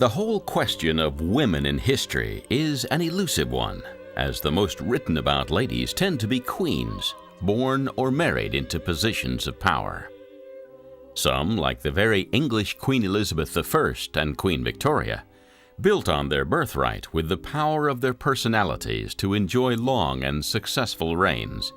The whole question of women in history is an elusive one, as the most written about ladies tend to be queens, born or married into positions of power. Some, like the very English Queen Elizabeth I and Queen Victoria, built on their birthright with the power of their personalities to enjoy long and successful reigns,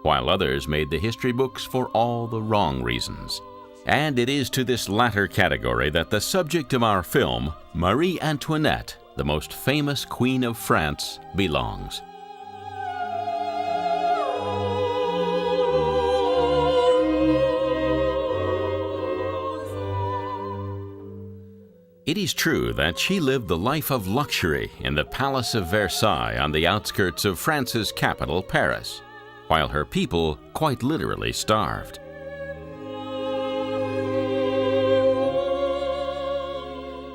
while others made the history books for all the wrong reasons. And it is to this latter category that the subject of our film, Marie Antoinette, the most famous Queen of France, belongs. It is true that she lived the life of luxury in the Palace of Versailles on the outskirts of France's capital, Paris, while her people quite literally starved.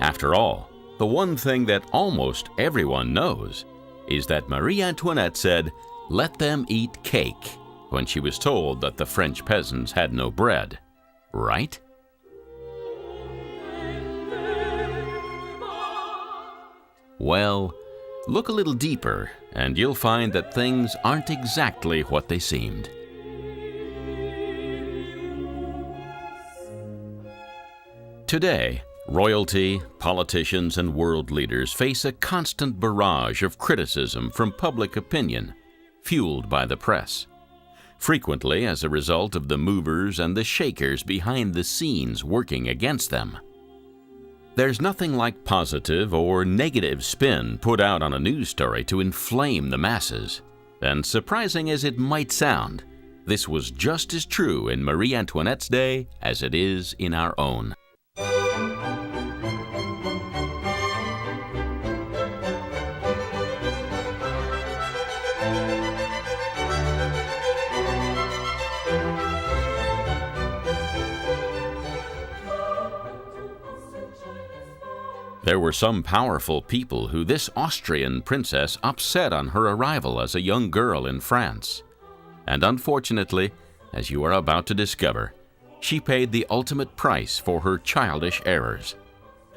After all, the one thing that almost everyone knows is that Marie Antoinette said, "Let them eat cake," when she was told that the French peasants had no bread, right? Well, look a little deeper and you'll find that things aren't exactly what they seemed. Today, royalty, politicians, and world leaders face a constant barrage of criticism from public opinion, fueled by the press, frequently as a result of the movers and the shakers behind the scenes working against them. There's nothing like positive or negative spin put out on a news story to inflame the masses, and surprising as it might sound, this was just as true in Marie Antoinette's day as it is in our own. There were some powerful people who this Austrian princess upset on her arrival as a young girl in France. And unfortunately, as you are about to discover, she paid the ultimate price for her childish errors,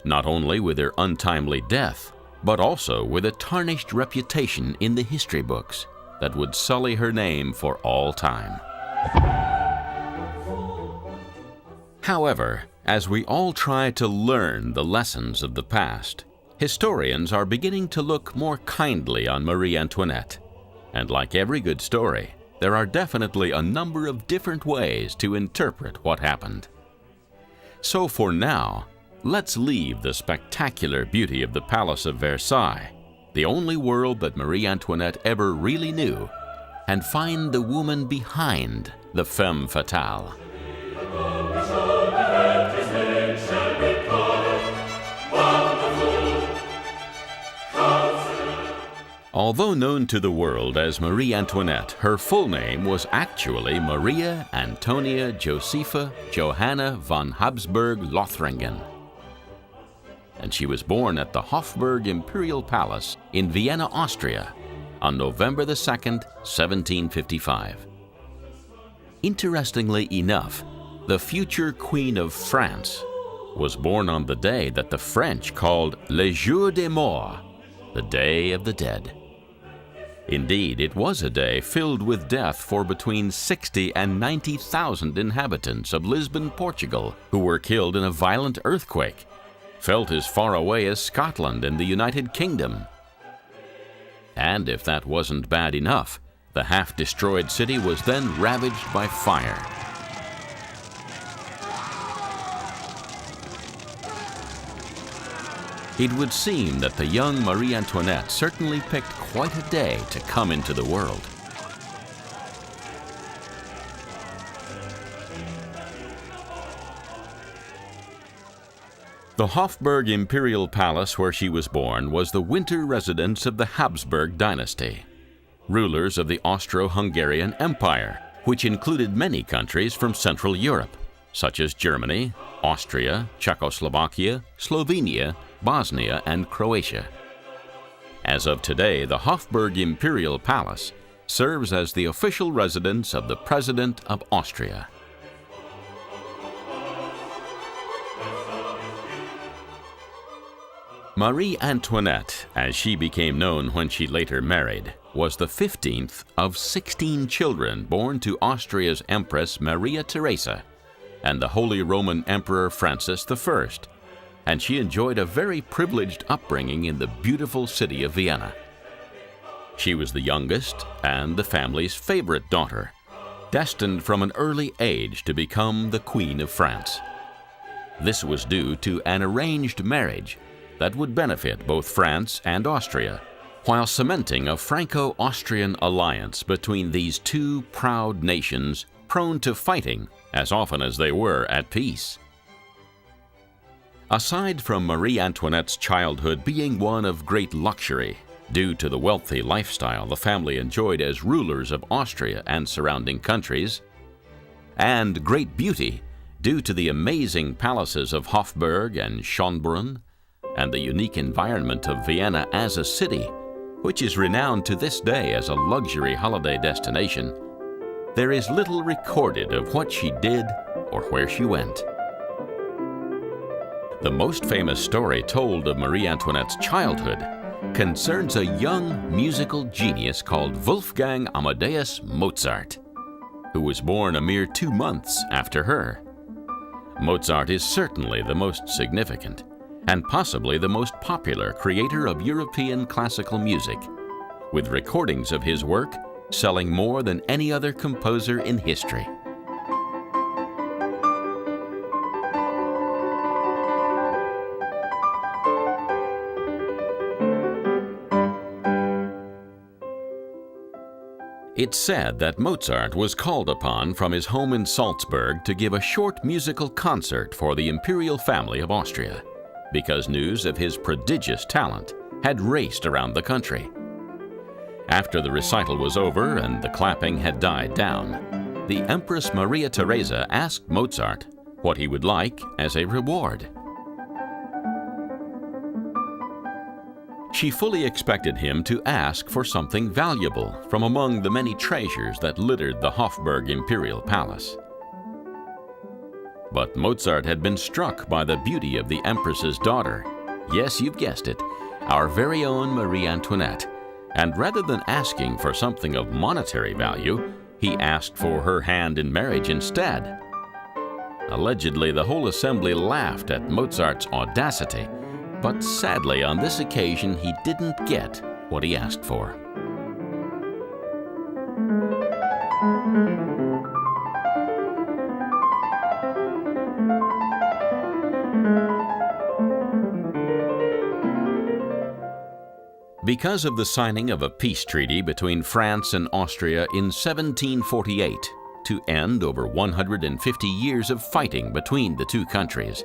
not only with her untimely death, but also with a tarnished reputation in the history books that would sully her name for all time. However, as we all try to learn the lessons of the past, historians are beginning to look more kindly on Marie Antoinette. And like every good story, there are definitely a number of different ways to interpret what happened. So for now, let's leave the spectacular beauty of the Palace of Versailles, the only world that Marie Antoinette ever really knew, and find the woman behind the femme fatale. Although known to the world as Marie Antoinette, her full name was actually Maria Antonia Josepha Johanna von Habsburg-Lothringen. And she was born at the Hofburg Imperial Palace in Vienna, Austria, on November the 2nd, 1755. Interestingly enough, the future Queen of France was born on the day that the French called Le Jour des Morts, the Day of the Dead. Indeed, it was a day filled with death for between 60 and 90,000 inhabitants of Lisbon, Portugal, who were killed in a violent earthquake, felt as far away as Scotland and the United Kingdom. And if that wasn't bad enough, the half-destroyed city was then ravaged by fire. It would seem that the young Marie Antoinette certainly picked quite a day to come into the world. The Hofburg Imperial Palace where she was born was the winter residence of the Habsburg dynasty, rulers of the Austro-Hungarian Empire, which included many countries from Central Europe, such as Germany, Austria, Czechoslovakia, Slovenia, Bosnia, and Croatia. As of today, the Hofburg Imperial Palace serves as the official residence of the President of Austria. Marie Antoinette, as she became known when she later married, was the 15th of 16 children born to Austria's Empress Maria Theresa and the Holy Roman Emperor Francis I, and she enjoyed a very privileged upbringing in the beautiful city of Vienna. She was the youngest and the family's favorite daughter, destined from an early age to become the Queen of France. This was due to an arranged marriage that would benefit both France and Austria, while cementing a Franco-Austrian alliance between these two proud nations prone to fighting as often as they were at peace. Aside from Marie Antoinette's childhood being one of great luxury, due to the wealthy lifestyle the family enjoyed as rulers of Austria and surrounding countries, and great beauty due to the amazing palaces of Hofburg and Schönbrunn, and the unique environment of Vienna as a city, which is renowned to this day as a luxury holiday destination, there is little recorded of what she did or where she went. The most famous story told of Marie Antoinette's childhood concerns a young musical genius called Wolfgang Amadeus Mozart, who was born a mere 2 months after her. Mozart is certainly the most significant and possibly the most popular creator of European classical music, with recordings of his work selling more than any other composer in history. It's said that Mozart was called upon from his home in Salzburg to give a short musical concert for the imperial family of Austria, because news of his prodigious talent had raced around the country. After the recital was over and the clapping had died down, the Empress Maria Theresa asked Mozart what he would like as a reward. She fully expected him to ask for something valuable from among the many treasures that littered the Hofburg Imperial Palace. But Mozart had been struck by the beauty of the Empress's daughter. Yes, you've guessed it, our very own Marie Antoinette. And rather than asking for something of monetary value, he asked for her hand in marriage instead. Allegedly, the whole assembly laughed at Mozart's audacity, but sadly on this occasion he didn't get what he asked for. Because of the signing of a peace treaty between France and Austria in 1748 to end over 150 years of fighting between the two countries,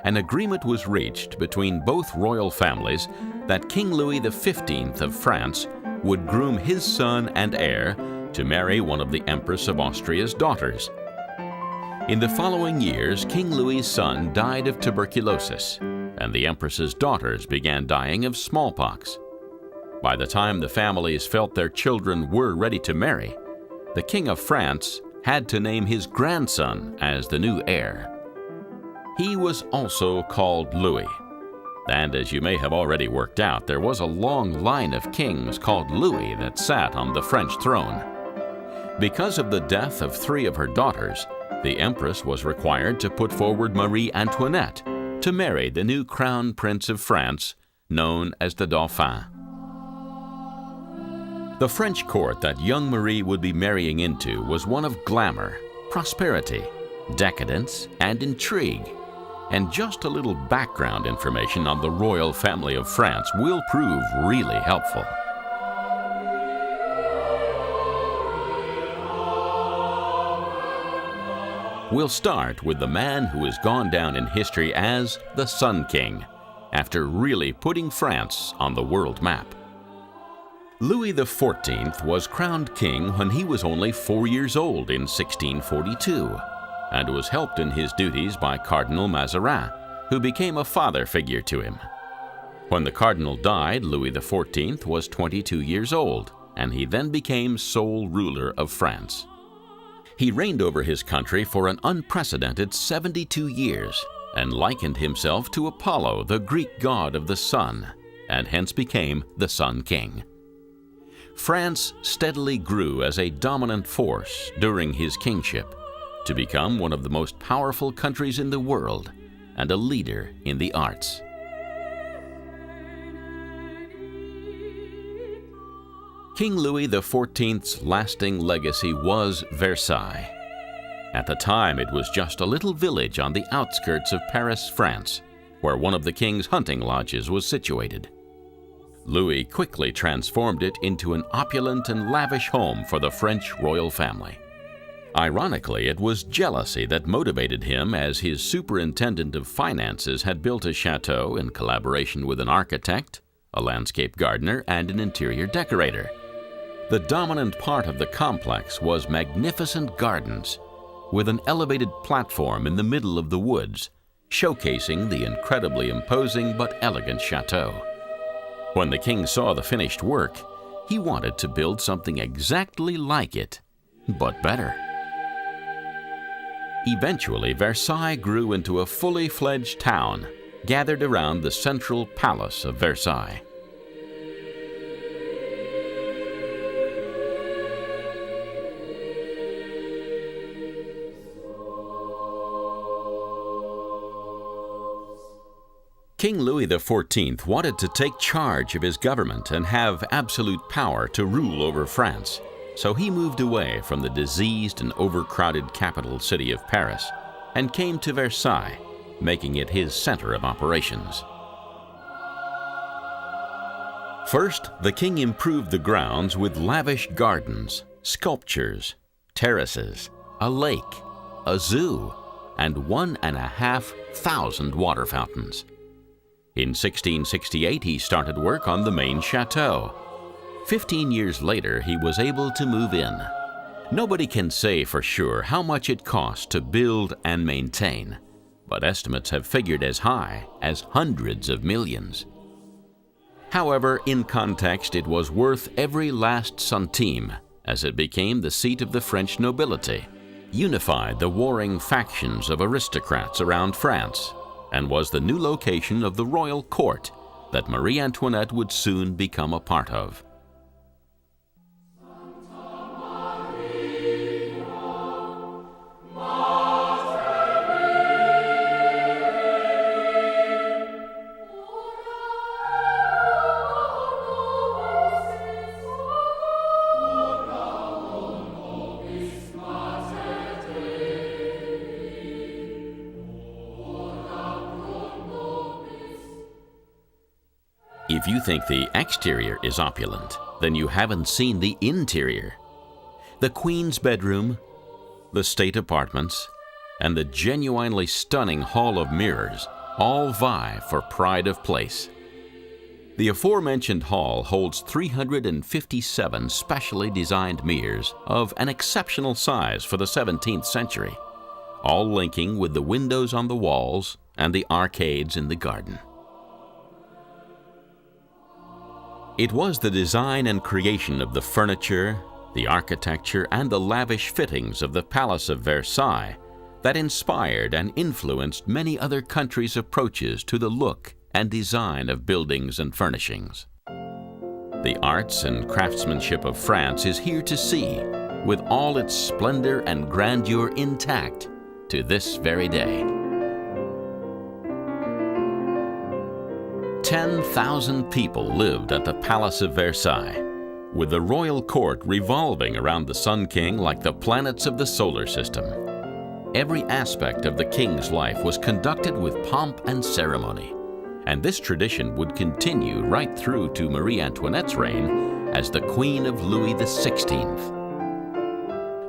an agreement was reached between both royal families that King Louis XV of France would groom his son and heir to marry one of the Empress of Austria's daughters. In the following years, King Louis's son died of tuberculosis, and the Empress's daughters began dying of smallpox. By the time the families felt their children were ready to marry, the King of France had to name his grandson as the new heir. He was also called Louis, and as you may have already worked out, there was a long line of kings called Louis that sat on the French throne. Because of the death of 3 of her daughters, the Empress was required to put forward Marie Antoinette to marry the new crown prince of France, known as the Dauphin. The French court that young Marie would be marrying into was one of glamour, prosperity, decadence, and intrigue. And just a little background information on the royal family of France will prove really helpful. We'll start with the man who has gone down in history as the Sun King, after really putting France on the world map. Louis XIV was crowned king when he was only 4 years old in 1642, and was helped in his duties by Cardinal Mazarin, who became a father figure to him. When the cardinal died, Louis XIV was 22 years old, and he then became sole ruler of France. He reigned over his country for an unprecedented 72 years, and likened himself to Apollo, the Greek god of the sun, and hence became the Sun King. France steadily grew as a dominant force during his kingship to become one of the most powerful countries in the world and a leader in the arts. King Louis XIV's lasting legacy was Versailles. At the time, it was just a little village on the outskirts of Paris, France, where one of the king's hunting lodges was situated. Louis quickly transformed it into an opulent and lavish home for the French royal family. Ironically, it was jealousy that motivated him, as his superintendent of finances had built a chateau in collaboration with an architect, a landscape gardener, and an interior decorator. The dominant part of the complex was magnificent gardens, with an elevated platform in the middle of the woods, showcasing the incredibly imposing but elegant chateau. When the king saw the finished work, he wanted to build something exactly like it, but better. Eventually, Versailles grew into a fully fledged town, gathered around the central palace of Versailles. King Louis XIV wanted to take charge of his government and have absolute power to rule over France, so he moved away from the diseased and overcrowded capital city of Paris and came to Versailles, making it his center of operations. First, the king improved the grounds with lavish gardens, sculptures, terraces, a lake, a zoo, and 1,500 water fountains. In 1668, he started work on the main chateau. 15 years later, he was able to move in. Nobody can say for sure how much it costs to build and maintain, but estimates have figured as high as hundreds of millions. However, in context, it was worth every last centime, as it became the seat of the French nobility, unified the warring factions of aristocrats around France, and was the new location of the royal court that Marie Antoinette would soon become a part of. If you think the exterior is opulent, then you haven't seen the interior. The Queen's bedroom, the state apartments, and the genuinely stunning Hall of Mirrors all vie for pride of place. The aforementioned hall holds 357 specially designed mirrors of an exceptional size for the 17th century, all linking with the windows on the walls and the arcades in the garden. It was the design and creation of the furniture, the architecture, and the lavish fittings of the Palace of Versailles that inspired and influenced many other countries' approaches to the look and design of buildings and furnishings. The arts and craftsmanship of France is here to see, with all its splendor and grandeur intact to this very day. 10,000 people lived at the Palace of Versailles, with the royal court revolving around the Sun King like the planets of the solar system. Every aspect of the king's life was conducted with pomp and ceremony, and this tradition would continue right through to Marie Antoinette's reign as the Queen of Louis XVI.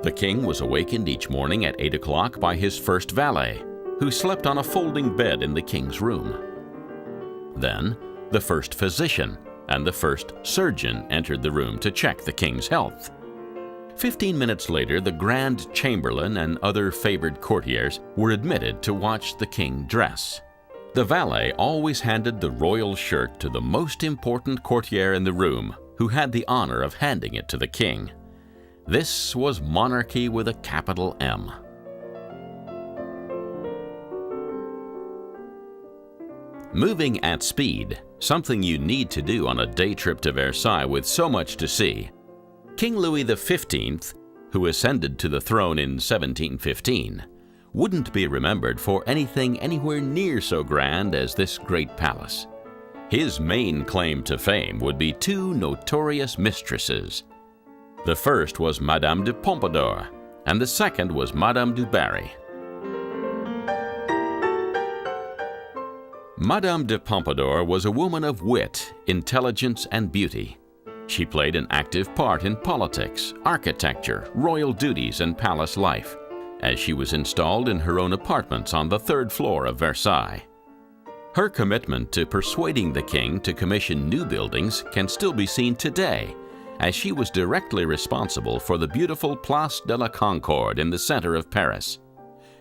The king was awakened each morning at 8 o'clock by his first valet, who slept on a folding bed in the king's room. Then, the first physician and the first surgeon entered the room to check the king's health. 15 minutes later, the Grand Chamberlain and other favored courtiers were admitted to watch the king dress. The valet always handed the royal shirt to the most important courtier in the room, who had the honor of handing it to the king. This was monarchy with a capital M. Moving at speed, something you need to do on a day trip to Versailles with so much to see. King Louis XV, who ascended to the throne in 1715, wouldn't be remembered for anything anywhere near so grand as this great palace. His main claim to fame would be two notorious mistresses. The first was Madame de Pompadour, and the second was Madame du Barry. Madame de Pompadour was a woman of wit, intelligence, and beauty. She played an active part in politics, architecture, royal duties, and palace life, as she was installed in her own apartments on the third floor of Versailles. Her commitment to persuading the king to commission new buildings can still be seen today, as she was directly responsible for the beautiful Place de la Concorde in the center of Paris.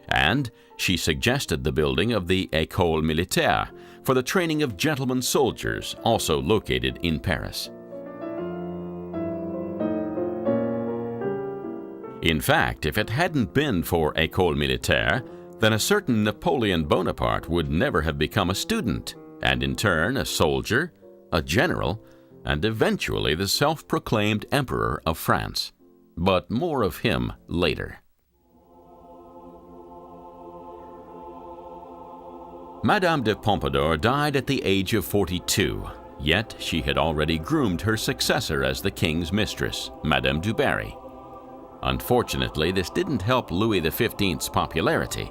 And she suggested the building of the École Militaire for the training of gentlemen soldiers, also located in Paris. In fact, if it hadn't been for École Militaire, then a certain Napoleon Bonaparte would never have become a student, and in turn a soldier, a general, and eventually the self-proclaimed Emperor of France. But more of him later. Madame de Pompadour died at the age of 42, yet she had already groomed her successor as the king's mistress, Madame du Barry. Unfortunately, this didn't help Louis XV's popularity,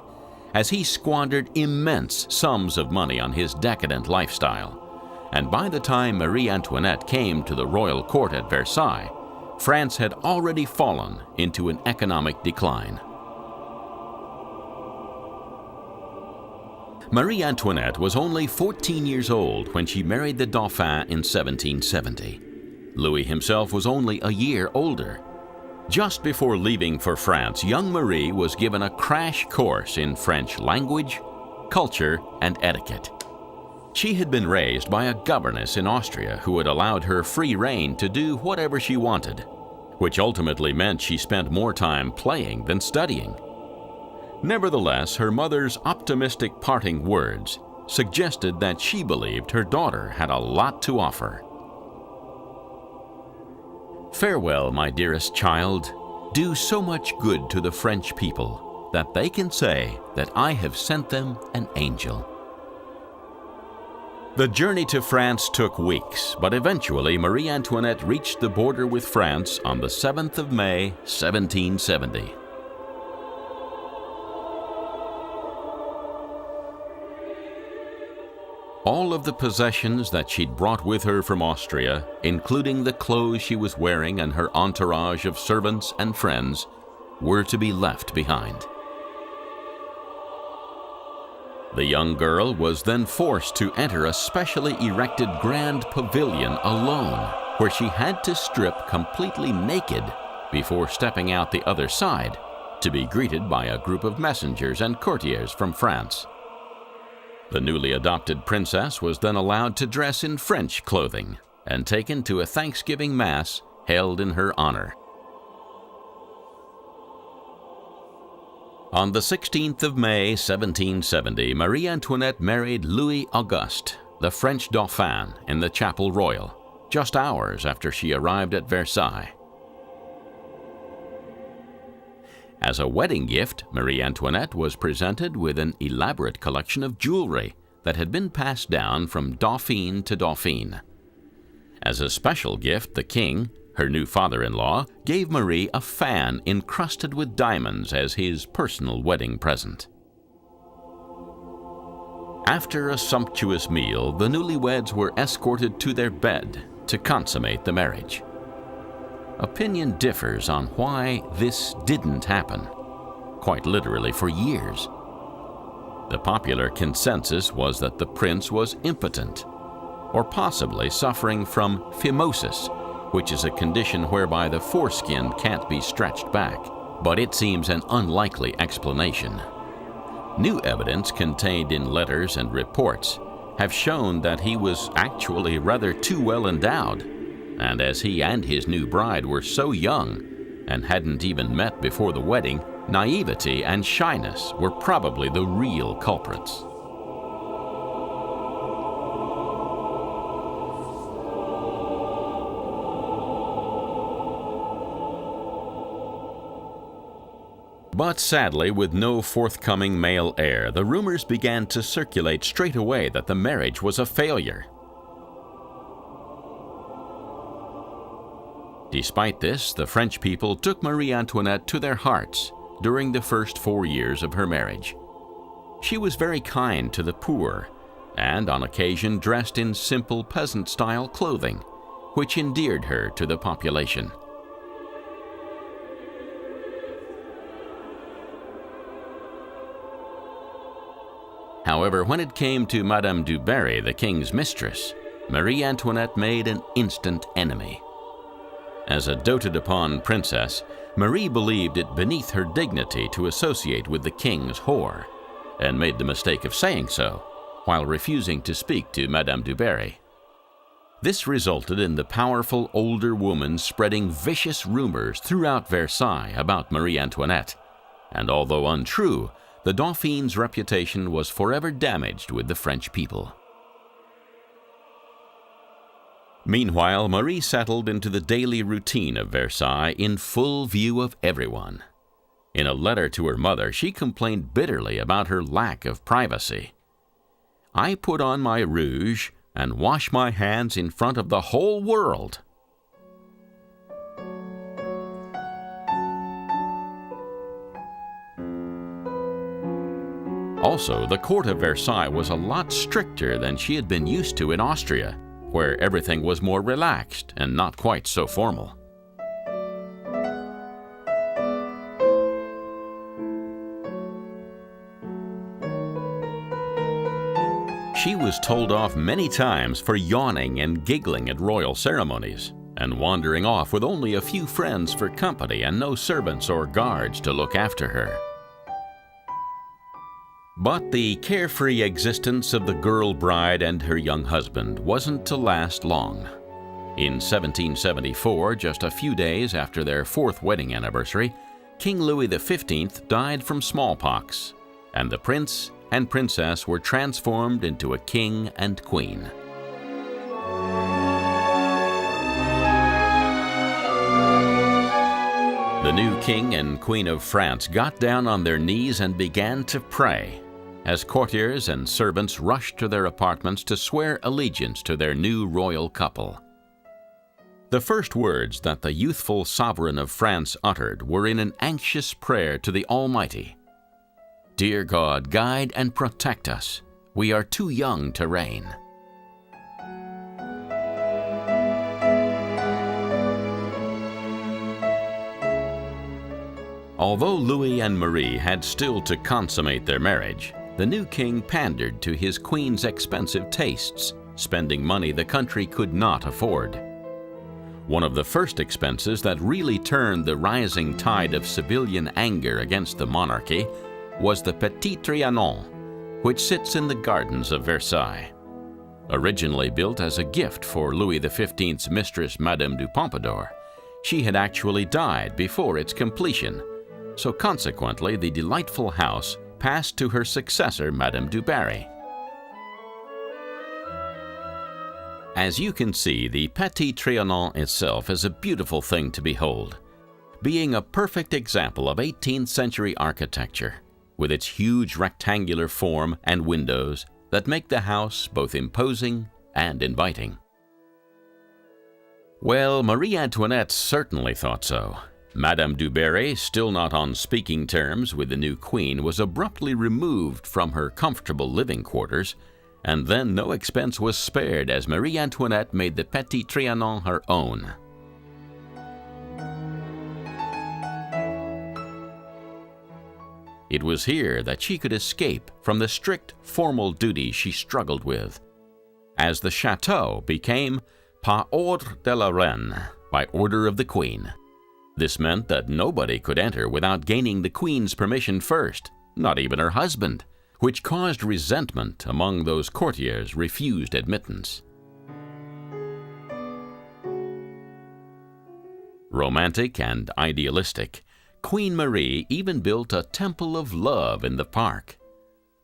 as he squandered immense sums of money on his decadent lifestyle. And by the time Marie Antoinette came to the royal court at Versailles, France had already fallen into an economic decline. Marie Antoinette was only 14 years old when she married the dauphin in 1770. Louis himself was only a year older. Just before leaving for France, young Marie was given a crash course in French language, culture, and etiquette. She had been raised by a governess in Austria who had allowed her free rein to do whatever she wanted, which ultimately meant she spent more time playing than studying. Nevertheless, her mother's optimistic parting words suggested that she believed her daughter had a lot to offer. Farewell, my dearest child. Do so much good to the French people that they can say that I have sent them an angel. The journey to France took weeks, but eventually Marie Antoinette reached the border with France on the 7th of May, 1770. All of the possessions that she'd brought with her from Austria, including the clothes she was wearing and her entourage of servants and friends, were to be left behind. The young girl was then forced to enter a specially erected grand pavilion alone, where she had to strip completely naked before stepping out the other side to be greeted by a group of messengers and courtiers from France. The newly adopted princess was then allowed to dress in French clothing and taken to a Thanksgiving Mass held in her honor. On the 16th of May, 1770, Marie Antoinette married Louis-Auguste, the French dauphin, in the Chapel Royal, just hours after she arrived at Versailles. As a wedding gift, Marie Antoinette was presented with an elaborate collection of jewelry that had been passed down from dauphine to dauphine. As a special gift, the king, her new father-in-law, gave Marie a fan encrusted with diamonds as his personal wedding present. After a sumptuous meal, the newlyweds were escorted to their bed to consummate the marriage. Opinion differs on why this didn't happen, quite literally for years. The popular consensus was that the prince was impotent, or possibly suffering from phimosis, which is a condition whereby the foreskin can't be stretched back, but it seems an unlikely explanation. New evidence contained in letters and reports have shown that he was actually rather too well endowed, and as he and his new bride were so young and hadn't even met before the wedding, naivety and shyness were probably the real culprits. But sadly, with no forthcoming male heir, the rumors began to circulate straight away that the marriage was a failure. Despite this, the French people took Marie Antoinette to their hearts during the first 4 years of her marriage. She was very kind to the poor, and on occasion dressed in simple peasant-style clothing, which endeared her to the population. However, when it came to Madame du Barry, the king's mistress, Marie Antoinette made an instant enemy. As a doted-upon princess, Marie believed it beneath her dignity to associate with the king's whore, and made the mistake of saying so, while refusing to speak to Madame du Barry. This resulted in the powerful older woman spreading vicious rumors throughout Versailles about Marie Antoinette, and although untrue, the dauphine's reputation was forever damaged with the French people. Meanwhile, Marie settled into the daily routine of Versailles in full view of everyone. In a letter to her mother, she complained bitterly about her lack of privacy. "I put on my rouge and wash my hands in front of the whole world." Also, the court of Versailles was a lot stricter than she had been used to in Austria, where everything was more relaxed and not quite so formal. She was told off many times for yawning and giggling at royal ceremonies, and wandering off with only a few friends for company and no servants or guards to look after her. But the carefree existence of the girl bride and her young husband wasn't to last long. In 1774, just a few days after their 4th wedding anniversary, King Louis XV died from smallpox, and the prince and princess were transformed into a king and queen. The new king and queen of France got down on their knees and began to pray, as courtiers and servants rushed to their apartments to swear allegiance to their new royal couple. The first words that the youthful sovereign of France uttered were in an anxious prayer to the Almighty. "Dear God, guide and protect us. We are too young to reign." Although Louis and Marie had still to consummate their marriage, the new king pandered to his queen's expensive tastes, spending money the country could not afford. One of the first expenses that really turned the rising tide of civilian anger against the monarchy was the Petit Trianon, which sits in the gardens of Versailles. Originally built as a gift for Louis XV's mistress Madame du Pompadour, she had actually died before its completion, so consequently the delightful house passed to her successor, Madame du Barry. As you can see, the Petit Trianon itself is a beautiful thing to behold, being a perfect example of 18th century architecture, with its huge rectangular form and windows that make the house both imposing and inviting. Well, Marie Antoinette certainly thought so. Madame du Barry, still not on speaking terms with the new queen, was abruptly removed from her comfortable living quarters, and then no expense was spared as Marie Antoinette made the Petit Trianon her own. It was here that she could escape from the strict formal duties she struggled with, as the chateau became par ordre de la reine, by order of the queen. This meant that nobody could enter without gaining the queen's permission first, not even her husband, which caused resentment among those courtiers refused admittance. Romantic and idealistic, Queen Marie even built a temple of love in the park.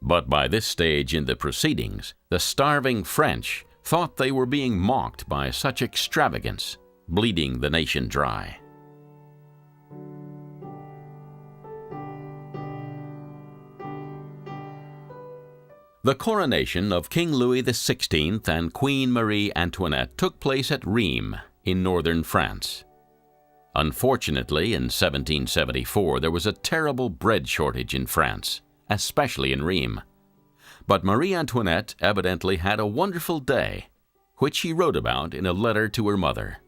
But by this stage in the proceedings, the starving French thought they were being mocked by such extravagance, bleeding the nation dry. The coronation of King Louis XVI and Queen Marie Antoinette took place at Rheims in northern France. Unfortunately, in 1774, there was a terrible bread shortage in France, especially in Rheims. But Marie Antoinette evidently had a wonderful day, which she wrote about in a letter to her mother.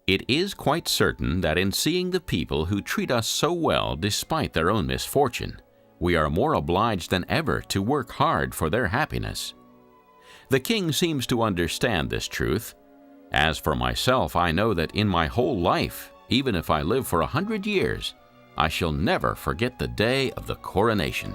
It is quite certain that in seeing the people who treat us so well despite their own misfortune, we are more obliged than ever to work hard for their happiness. The king seems to understand this truth. As for myself, I know that in my whole life, even if I live for 100 years, I shall never forget the day of the coronation.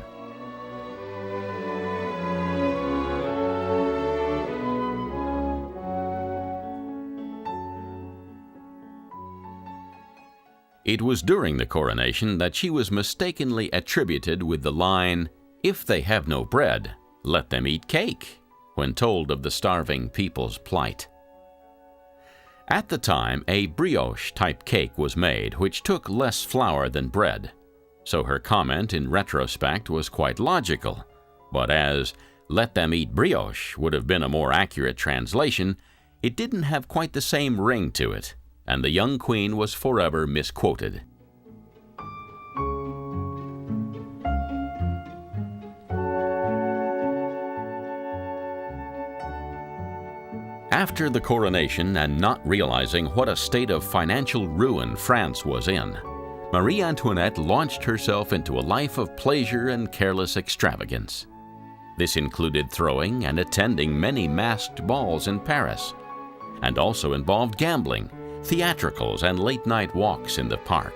It was during the coronation that she was mistakenly attributed with the line, "If they have no bread, let them eat cake," when told of the starving people's plight. At the time, a brioche-type cake was made, which took less flour than bread, so her comment in retrospect was quite logical, but as "let them eat brioche" would have been a more accurate translation, it didn't have quite the same ring to it, and the young queen was forever misquoted. After the coronation, and not realizing what a state of financial ruin France was in, Marie Antoinette launched herself into a life of pleasure and careless extravagance. This included throwing and attending many masked balls in Paris, and also involved gambling, theatricals, and late-night walks in the park.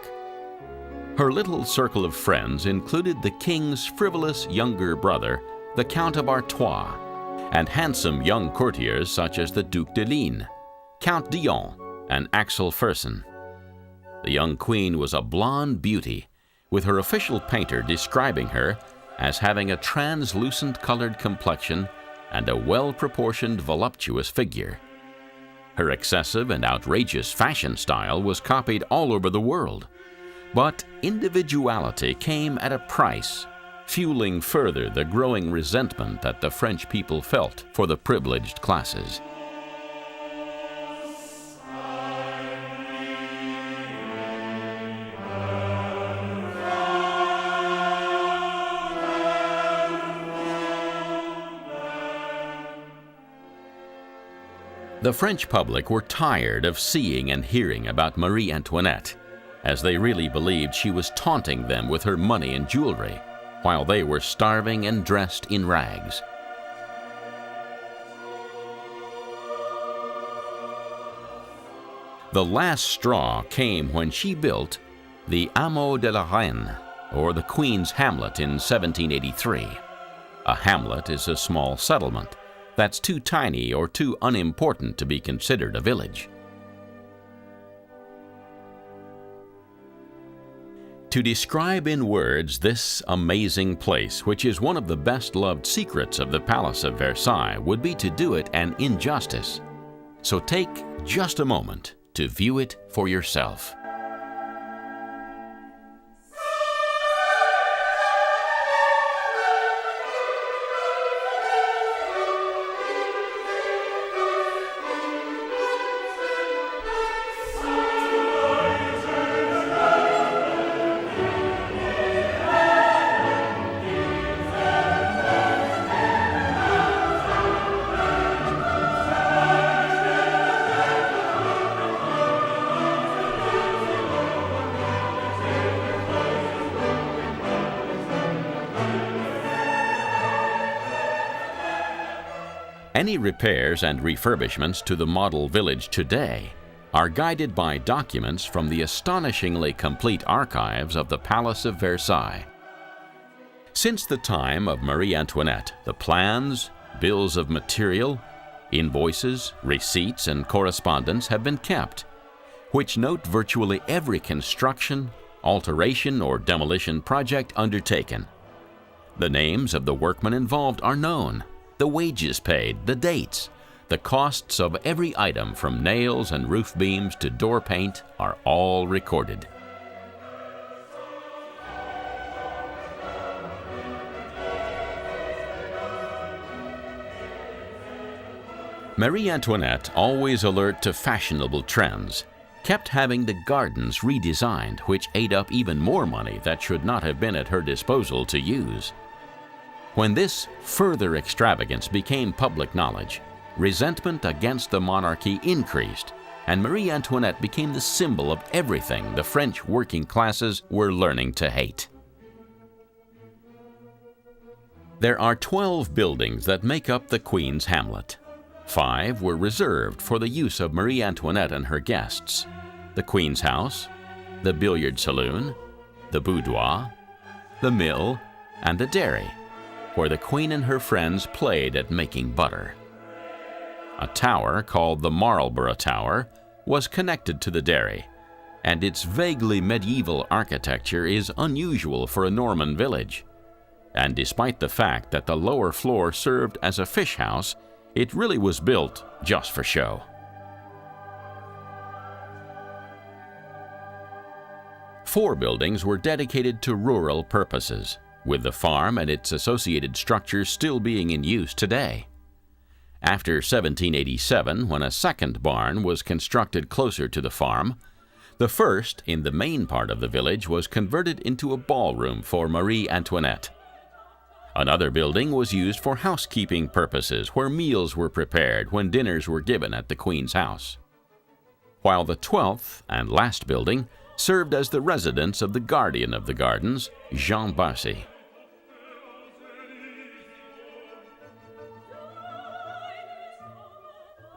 Her little circle of friends included the king's frivolous younger brother, the Count of Artois, and handsome young courtiers such as the Duc de Ligne, Count Dion, and Axel Fersen. The young queen was a blonde beauty, with her official painter describing her as having a translucent-colored complexion and a well-proportioned, voluptuous figure. Her excessive and outrageous fashion style was copied all over the world, but individuality came at a price, fueling further the growing resentment that the French people felt for the privileged classes. The French public were tired of seeing and hearing about Marie Antoinette, as they really believed she was taunting them with her money and jewelry, while they were starving and dressed in rags. The last straw came when she built the Hameau de la Reine, or the Queen's Hamlet, in 1783. A hamlet is a small settlement that's too tiny or too unimportant to be considered a village. To describe in words this amazing place, which is one of the best-loved secrets of the Palace of Versailles, would be to do it an injustice. So take just a moment to view it for yourself. Any repairs and refurbishments to the model village today are guided by documents from the astonishingly complete archives of the Palace of Versailles. Since the time of Marie Antoinette, the plans, bills of material, invoices, receipts, and correspondence have been kept, which note virtually every construction, alteration, or demolition project undertaken. The names of the workmen involved are known, the wages paid, the dates, the costs of every item from nails and roof beams to door paint are all recorded. Marie Antoinette, always alert to fashionable trends, kept having the gardens redesigned, which ate up even more money that should not have been at her disposal to use. When this further extravagance became public knowledge, resentment against the monarchy increased, and Marie Antoinette became the symbol of everything the French working classes were learning to hate. There are 12 buildings that make up the Queen's Hamlet. 5 were reserved for the use of Marie Antoinette and her guests: the Queen's House, the Billiard Saloon, the Boudoir, the Mill, and the Dairy, where the Queen and her friends played at making butter. A tower called the Marlborough Tower was connected to the Dairy, and its vaguely medieval architecture is unusual for a Norman village. And despite the fact that the lower floor served as a fish house, it really was built just for show. Four buildings were dedicated to rural purposes, with the farm and its associated structures still being in use today. After 1787, when a second barn was constructed closer to the farm, the first in the main part of the village was converted into a ballroom for Marie Antoinette. Another building was used for housekeeping purposes, where meals were prepared when dinners were given at the Queen's house, while the 12th and last building served as the residence of the guardian of the gardens, Jean Barcy.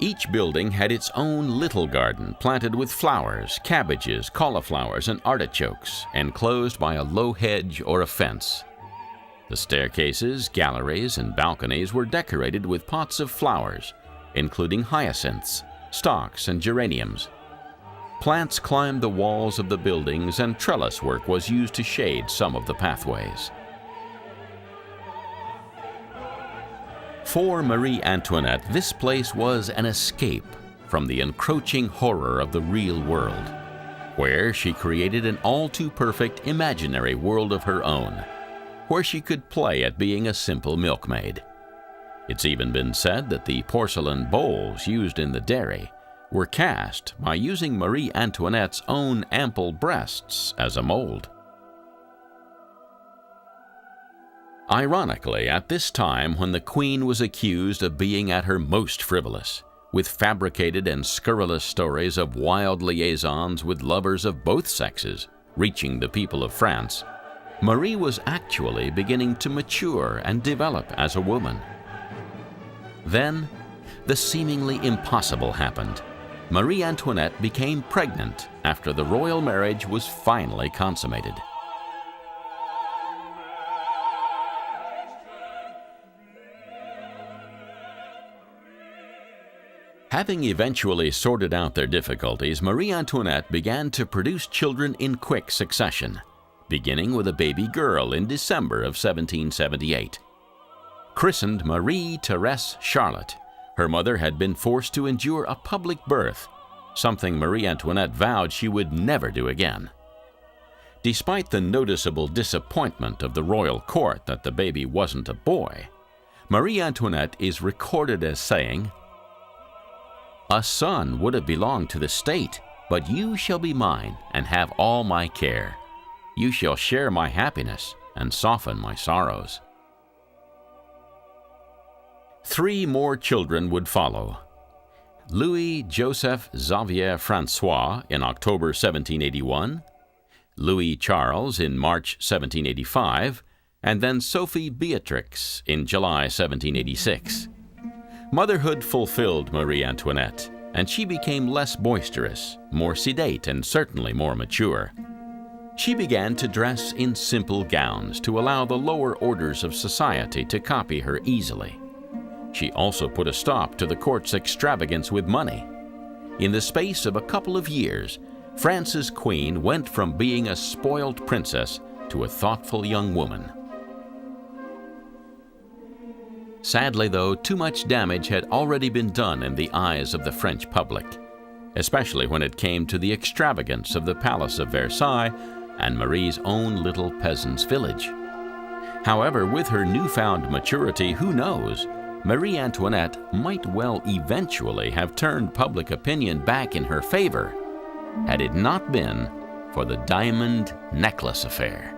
Each building had its own little garden planted with flowers, cabbages, cauliflowers, and artichokes, enclosed by a low hedge or a fence. The staircases, galleries, and balconies were decorated with pots of flowers, including hyacinths, stocks, and geraniums. Plants climbed the walls of the buildings, and trellis work was used to shade some of the pathways. For Marie Antoinette, this place was an escape from the encroaching horror of the real world, where she created an all-too-perfect imaginary world of her own, where she could play at being a simple milkmaid. It's even been said that the porcelain bowls used in the dairy were cast by using Marie Antoinette's own ample breasts as a mold. Ironically, at this time when the Queen was accused of being at her most frivolous, with fabricated and scurrilous stories of wild liaisons with lovers of both sexes reaching the people of France, Marie was actually beginning to mature and develop as a woman. Then, the seemingly impossible happened. Marie Antoinette became pregnant after the royal marriage was finally consummated. Having eventually sorted out their difficulties, Marie Antoinette began to produce children in quick succession, beginning with a baby girl in December of 1778. Christened Marie Theresa Charlotte, her mother had been forced to endure a public birth, something Marie Antoinette vowed she would never do again. Despite the noticeable disappointment of the royal court that the baby wasn't a boy, Marie Antoinette is recorded as saying, "A son would have belonged to the state, but you shall be mine and have all my care. You shall share my happiness and soften my sorrows." 3 more children would follow. Louis Joseph Xavier Francois in October 1781, Louis Charles in March 1785, and then Sophie Beatrix in July 1786. Motherhood fulfilled Marie Antoinette, and she became less boisterous, more sedate, and certainly more mature. She began to dress in simple gowns to allow the lower orders of society to copy her easily. She also put a stop to the court's extravagance with money. In the space of a couple of years, France's queen went from being a spoiled princess to a thoughtful young woman. Sadly, though, too much damage had already been done in the eyes of the French public, especially when it came to the extravagance of the Palace of Versailles and Marie's own little peasant's village. However, with her newfound maturity, who knows, Marie Antoinette might well eventually have turned public opinion back in her favor had it not been for the diamond necklace affair.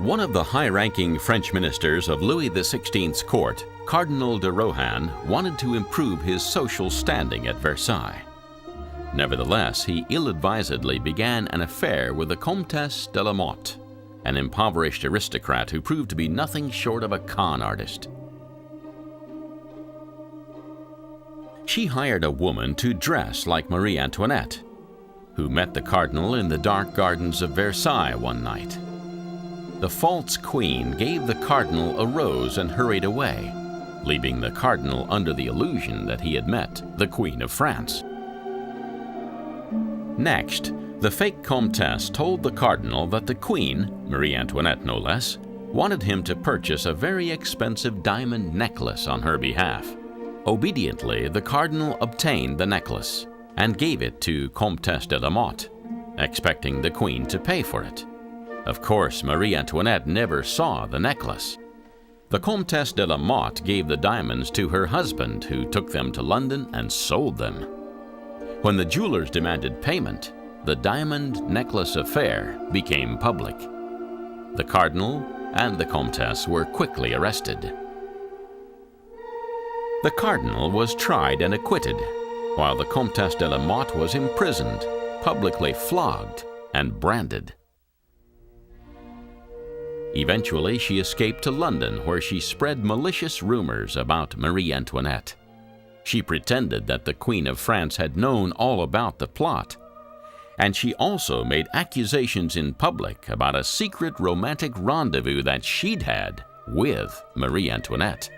One of the high-ranking French ministers of Louis XVI's court, Cardinal de Rohan, wanted to improve his social standing at Versailles. Nevertheless, he ill-advisedly began an affair with the Comtesse de la Motte, an impoverished aristocrat who proved to be nothing short of a con artist. She hired a woman to dress like Marie Antoinette, who met the cardinal in the dark gardens of Versailles one night. The false queen gave the cardinal a rose and hurried away, leaving the cardinal under the illusion that he had met the Queen of France. Next, the fake comtesse told the cardinal that the queen, Marie Antoinette no less, wanted him to purchase a very expensive diamond necklace on her behalf. Obediently, the cardinal obtained the necklace and gave it to Comtesse de la Motte, expecting the queen to pay for it. Of course, Marie Antoinette never saw the necklace. The Comtesse de la Motte gave the diamonds to her husband, who took them to London and sold them. When the jewelers demanded payment, the diamond necklace affair became public. The cardinal and the comtesse were quickly arrested. The cardinal was tried and acquitted, while the Comtesse de la Motte was imprisoned, publicly flogged, and branded. Eventually, she escaped to London, where she spread malicious rumors about Marie Antoinette. She pretended that the Queen of France had known all about the plot, and she also made accusations in public about a secret romantic rendezvous that she'd had with Marie Antoinette.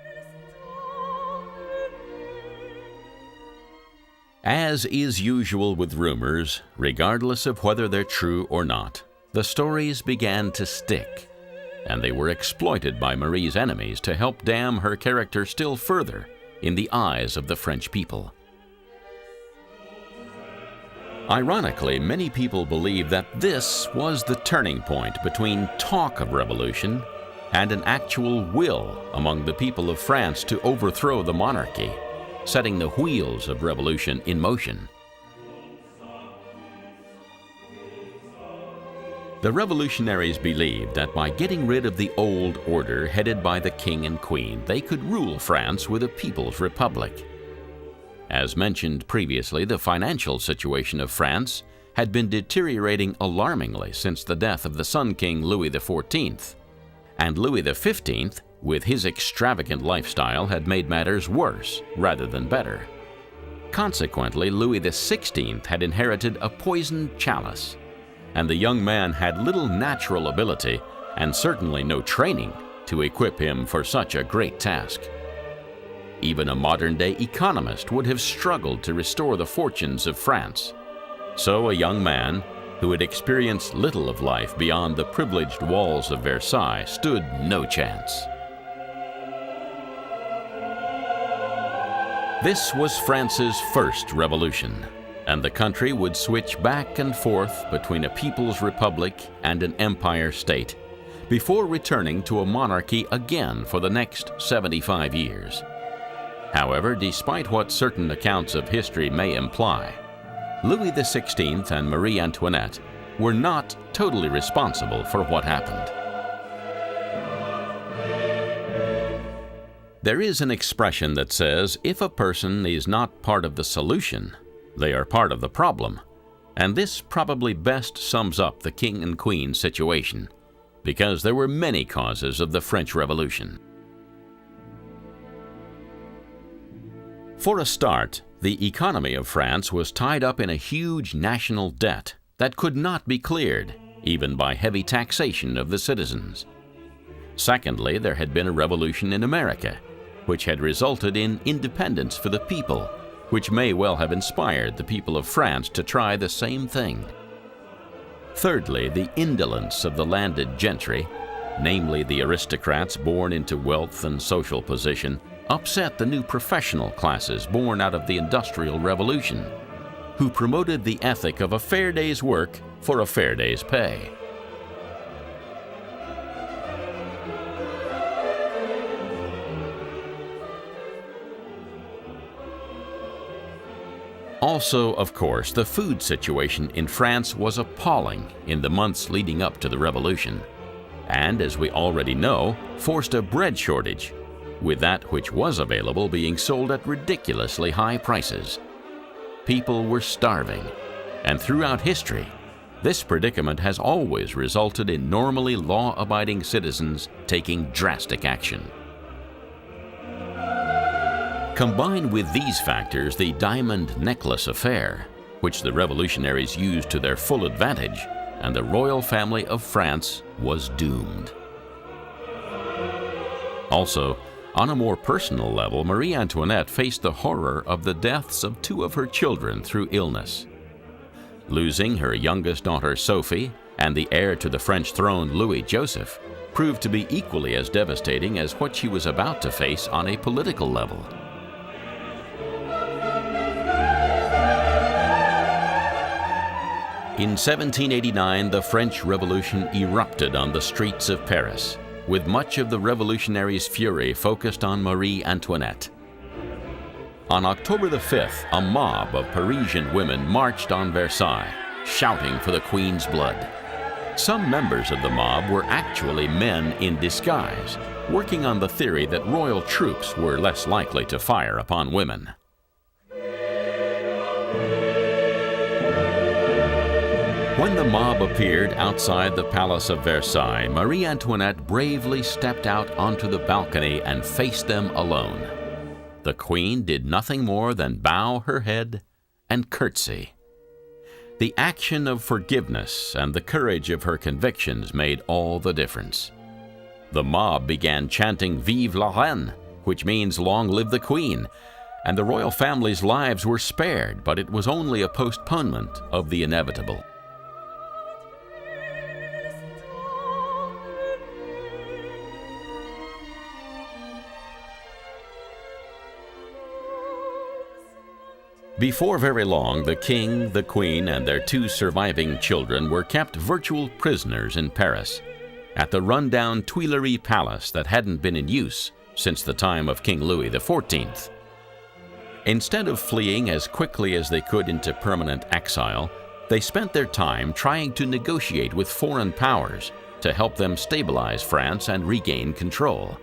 As is usual with rumors, regardless of whether they're true or not, the stories began to stick, and they were exploited by Marie's enemies to help damn her character still further in the eyes of the French people. Ironically, many people believe that this was the turning point between talk of revolution and an actual will among the people of France to overthrow the monarchy, setting the wheels of revolution in motion. The revolutionaries believed that by getting rid of the old order headed by the king and queen, they could rule France with a people's republic. As mentioned previously, the financial situation of France had been deteriorating alarmingly since the death of the Sun King Louis XIV, and Louis XV, with his extravagant lifestyle, had made matters worse rather than better. Consequently, Louis XVI had inherited a poisoned chalice, and the young man had little natural ability and certainly no training to equip him for such a great task. Even a modern-day economist would have struggled to restore the fortunes of France. So a young man who had experienced little of life beyond the privileged walls of Versailles stood no chance. This was France's first revolution, and the country would switch back and forth between a people's republic and an empire state, before returning to a monarchy again for the next 75 years. However, despite what certain accounts of history may imply, Louis XVI and Marie Antoinette were not totally responsible for what happened. There is an expression that says, if a person is not part of the solution, they are part of the problem, and this probably best sums up the king and queen situation, because there were many causes of the French Revolution. For a start, The economy of France was tied up in a huge national debt that could not be cleared, even by heavy taxation of the citizens. Secondly, there had been a revolution in America, which had resulted in independence for the people, which may well have inspired the people of France to try the same thing. Thirdly, the indolence of the landed gentry, namely the aristocrats born into wealth and social position, upset the new professional classes born out of the Industrial Revolution, who promoted the ethic of a fair day's work for a fair day's pay. Also, of course, the food situation in France was appalling in the months leading up to the revolution, and, as we already know, forced a bread shortage, with that which was available being sold at ridiculously high prices. People were starving, and throughout history, this predicament has always resulted in normally law-abiding citizens taking drastic action. Combined with these factors, the diamond necklace affair, which the revolutionaries used to their full advantage, and the royal family of France was doomed. Also, on a more personal level, Marie Antoinette faced the horror of the deaths of two of her children through illness. Losing her youngest daughter Sophie and the heir to the French throne Louis-Joseph proved to be equally as devastating as what she was about to face on a political level. In 1789, the French Revolution erupted on the streets of Paris, with much of the revolutionaries' fury focused on Marie Antoinette. On October the 5th, a mob of Parisian women marched on Versailles, shouting for the Queen's blood. Some members of the mob were actually men in disguise, working on the theory that royal troops were less likely to fire upon women. When the mob appeared outside the Palace of Versailles, Marie Antoinette bravely stepped out onto the balcony and faced them alone. The Queen did nothing more than bow her head and curtsy. The action of forgiveness and the courage of her convictions made all the difference. The mob began chanting "Vive la Reine," which means "Long live the Queen," and the royal family's lives were spared, but it was only a postponement of the inevitable. Before very long, the king, the queen, and their two surviving children were kept virtual prisoners in Paris, at the rundown Tuileries Palace that hadn't been in use since the time of King Louis XIV. Instead of fleeing as quickly as they could into permanent exile, they spent their time trying to negotiate with foreign powers to help them stabilize France and regain control.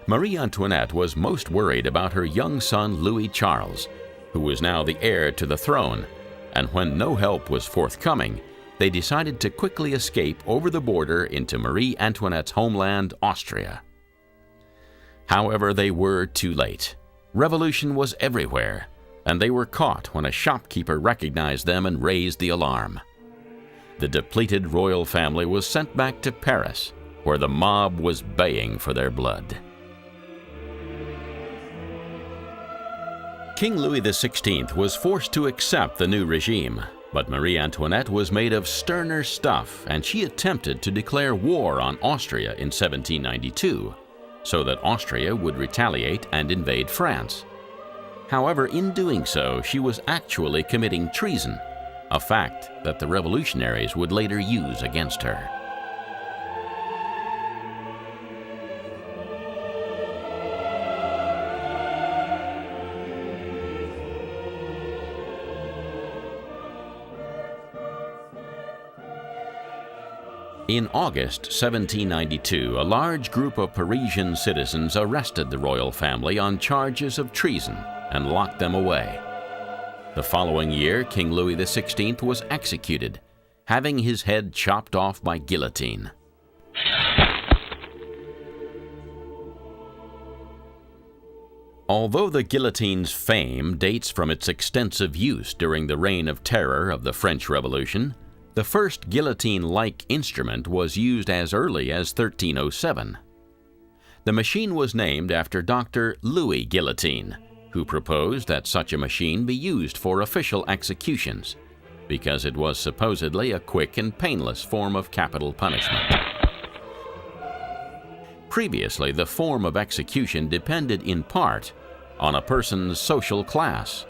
Marie Antoinette was most worried about her young son Louis Charles, who was now the heir to the throne, and when no help was forthcoming, they decided to quickly escape over the border into Marie Antoinette's homeland, Austria. However, they were too late. Revolution was everywhere, and they were caught when a shopkeeper recognized them and raised the alarm. The depleted royal family was sent back to Paris, where the mob was baying for their blood. King Louis XVI was forced to accept the new regime, but Marie Antoinette was made of sterner stuff, and she attempted to declare war on Austria in 1792, so that Austria would retaliate and invade France. However, in doing so, she was actually committing treason, a fact that the revolutionaries would later use against her. In August 1792, a large group of Parisian citizens arrested the royal family on charges of treason and locked them away. The following year, King Louis XVI was executed, having his head chopped off by guillotine. Although the guillotine's fame dates from its extensive use during the Reign of Terror of the French Revolution, the first guillotine-like instrument was used as early as 1307. The machine was named after Dr. Louis Guillotine, who proposed that such a machine be used for official executions, because it was supposedly a quick and painless form of capital punishment. Previously, the form of execution depended in part on a person's social class.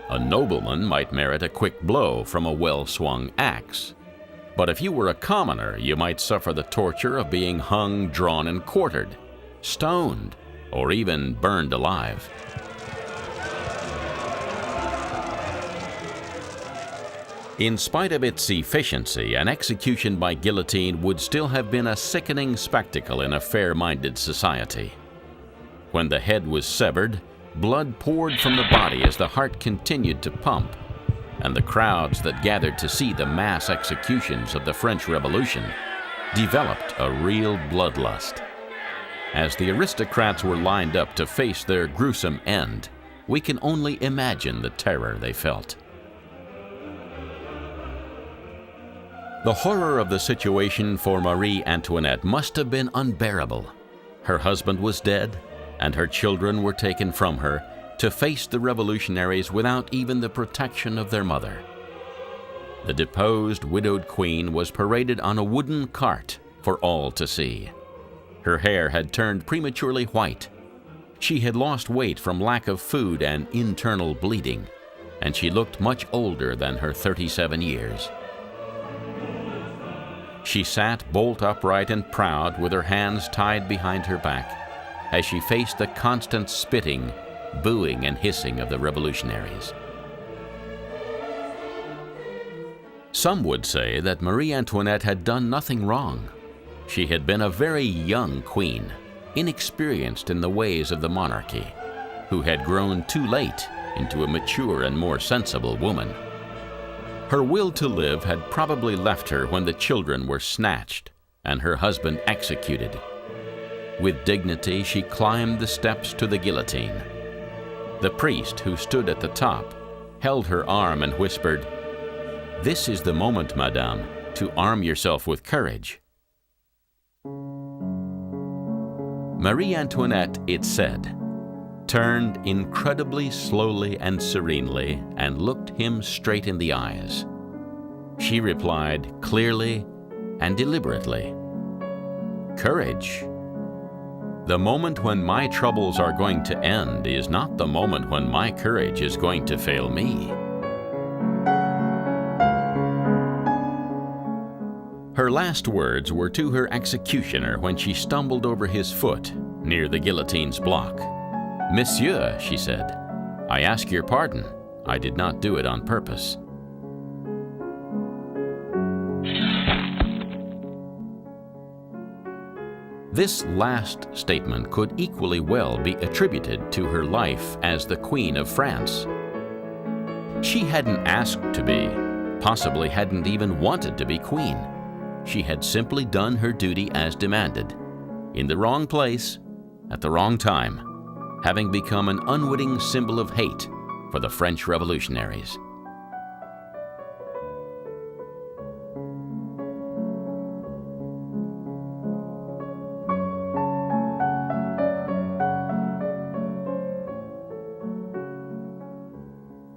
A nobleman might merit a quick blow from a well-swung axe. But if you were a commoner, you might suffer the torture of being hung, drawn, and quartered, stoned, or even burned alive. In spite of its efficiency, an execution by guillotine would still have been a sickening spectacle in a fair-minded society. When the head was severed, blood poured from the body as the heart continued to pump, and the crowds that gathered to see the mass executions of the French Revolution developed a real bloodlust. As the aristocrats were lined up to face their gruesome end, we can only imagine the terror they felt. The horror of the situation for Marie Antoinette must have been unbearable. Her husband was dead, and her children were taken from her to face the revolutionaries without even the protection of their mother. The deposed, widowed queen was paraded on a wooden cart for all to see. Her hair had turned prematurely white. She had lost weight from lack of food and internal bleeding, and she looked much older than her 37 years. She sat bolt upright and proud with her hands tied behind her back as she faced the constant spitting, booing, and hissing of the revolutionaries. Some would say that Marie Antoinette had done nothing wrong. She had been a very young queen, inexperienced in the ways of the monarchy, who had grown too late into a mature and more sensible woman. Her will to live had probably left her when the children were snatched and her husband executed. With dignity, she climbed the steps to the guillotine. The priest, who stood at the top, held her arm and whispered, "This is the moment, madame, to arm yourself with courage." Marie Antoinette, it said, turned incredibly slowly and serenely and looked him straight in the eyes. She replied clearly and deliberately, "Courage. The moment when my troubles are going to end is not the moment when my courage is going to fail me." Her last words were to her executioner when she stumbled over his foot near the guillotine's block. "Monsieur," she said, "I ask your pardon. I did not do it on purpose." This last statement could equally well be attributed to her life as the Queen of France. She hadn't asked to be, possibly hadn't even wanted to be queen. She had simply done her duty as demanded, in the wrong place, at the wrong time, having become an unwitting symbol of hate for the French revolutionaries.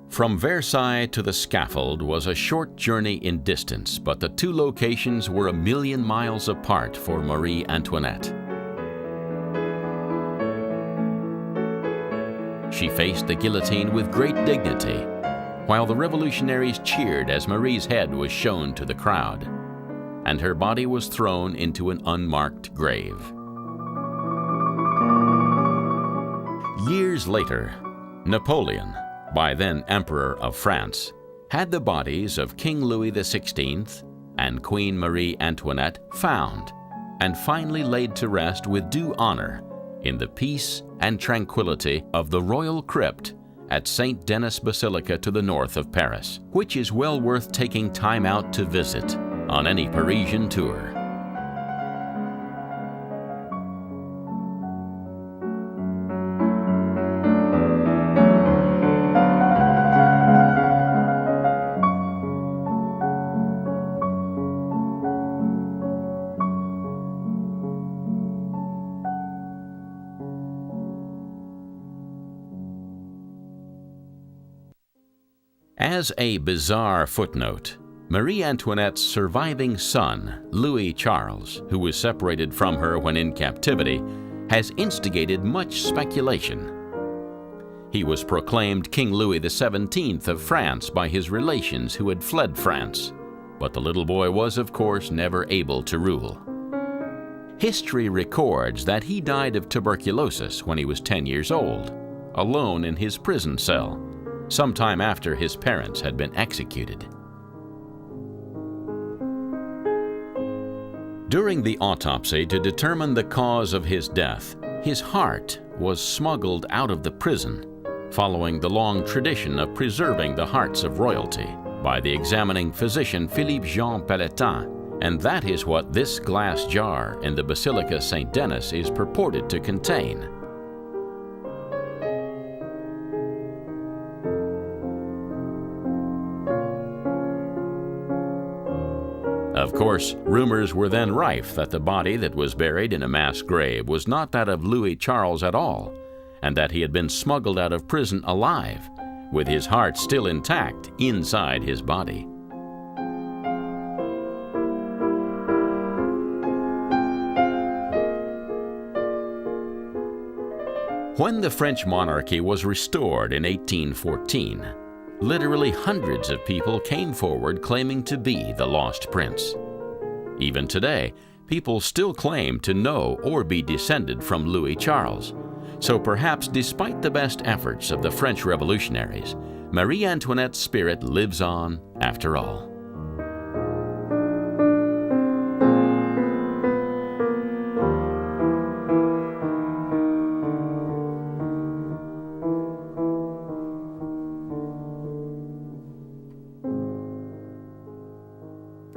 From Versailles to the scaffold was a short journey in distance, but the two locations were 1,000,000 miles apart for Marie Antoinette. She faced the guillotine with great dignity, while the revolutionaries cheered as Marie's head was shown to the crowd, and her body was thrown into an unmarked grave. Years later, Napoleon, by then Emperor of France, had the bodies of King Louis XVI and Queen Marie Antoinette found and finally laid to rest with due honor in the peace and tranquility of the royal crypt at St. Denis Basilica to the north of Paris, which is well worth taking time out to visit on any Parisian tour. As a bizarre footnote, Marie Antoinette's surviving son, Louis Charles, who was separated from her when in captivity, has instigated much speculation. He was proclaimed King Louis XVII of France by his relations who had fled France, but the little boy was, of course, never able to rule. History records that he died of tuberculosis when he was 10 years old, alone in his prison cell, sometime after his parents had been executed. During the autopsy to determine the cause of his death, his heart was smuggled out of the prison, following the long tradition of preserving the hearts of royalty by the examining physician Philippe Jean Pelletan, and that is what this glass jar in the Basilica St. Denis is purported to contain. Of course, rumors were then rife that the body that was buried in a mass grave was not that of Louis Charles at all, and that he had been smuggled out of prison alive, with his heart still intact inside his body. When the French monarchy was restored in 1814, literally hundreds of people came forward claiming to be the lost prince. Even today, people still claim to know or be descended from Louis Charles. So perhaps despite the best efforts of the French revolutionaries, Marie Antoinette's spirit lives on after all.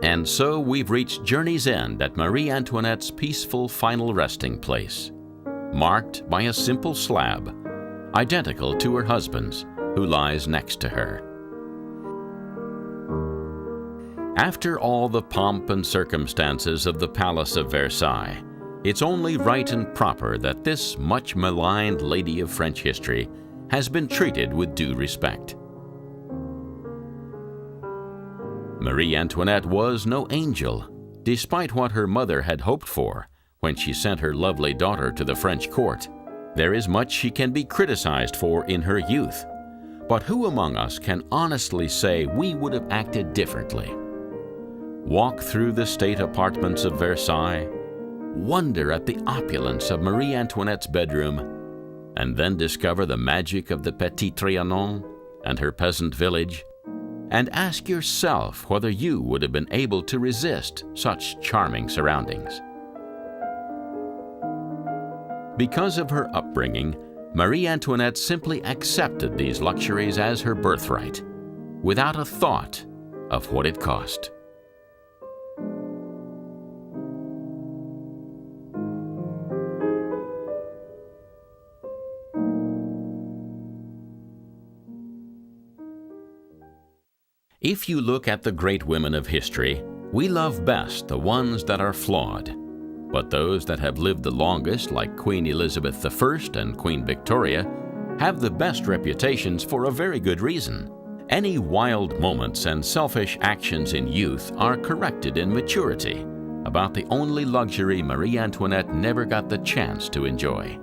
And so we've reached journey's end at Marie Antoinette's peaceful final resting place, marked by a simple slab, identical to her husband's, who lies next to her. After all the pomp and circumstances of the Palace of Versailles, it's only right and proper that this much maligned lady of French history has been treated with due respect. Marie Antoinette was no angel, despite what her mother had hoped for when she sent her lovely daughter to the French court. There is much she can be criticized for in her youth, but who among us can honestly say we would have acted differently? Walk through the state apartments of Versailles, wonder at the opulence of Marie Antoinette's bedroom, and then discover the magic of the Petit Trianon and her peasant village, and ask yourself whether you would have been able to resist such charming surroundings. Because of her upbringing, Marie Antoinette simply accepted these luxuries as her birthright, without a thought of what it cost. If you look at the great women of history, we love best the ones that are flawed. But those that have lived the longest, like Queen Elizabeth I and Queen Victoria, have the best reputations for a very good reason. Any wild moments and selfish actions in youth are corrected in maturity, about the only luxury Marie Antoinette never got the chance to enjoy.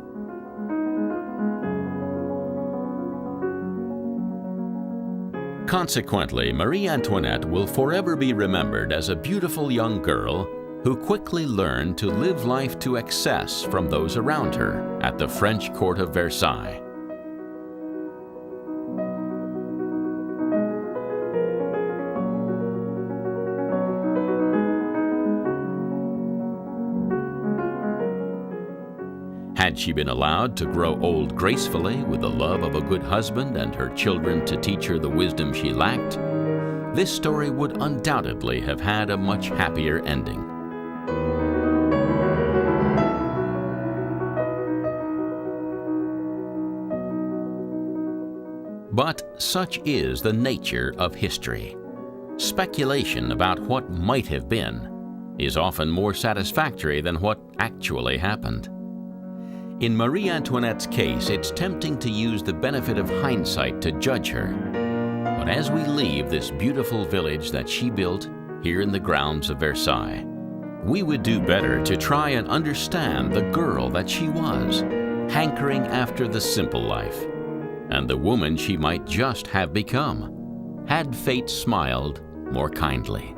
Consequently, Marie Antoinette will forever be remembered as a beautiful young girl who quickly learned to live life to excess from those around her at the French court of Versailles. Had she been allowed to grow old gracefully with the love of a good husband and her children to teach her the wisdom she lacked, this story would undoubtedly have had a much happier ending. But such is the nature of history. Speculation about what might have been is often more satisfactory than what actually happened. In Marie Antoinette's case, it's tempting to use the benefit of hindsight to judge her. But as we leave this beautiful village that she built here in the grounds of Versailles, we would do better to try and understand the girl that she was, hankering after the simple life, and the woman she might just have become, had fate smiled more kindly.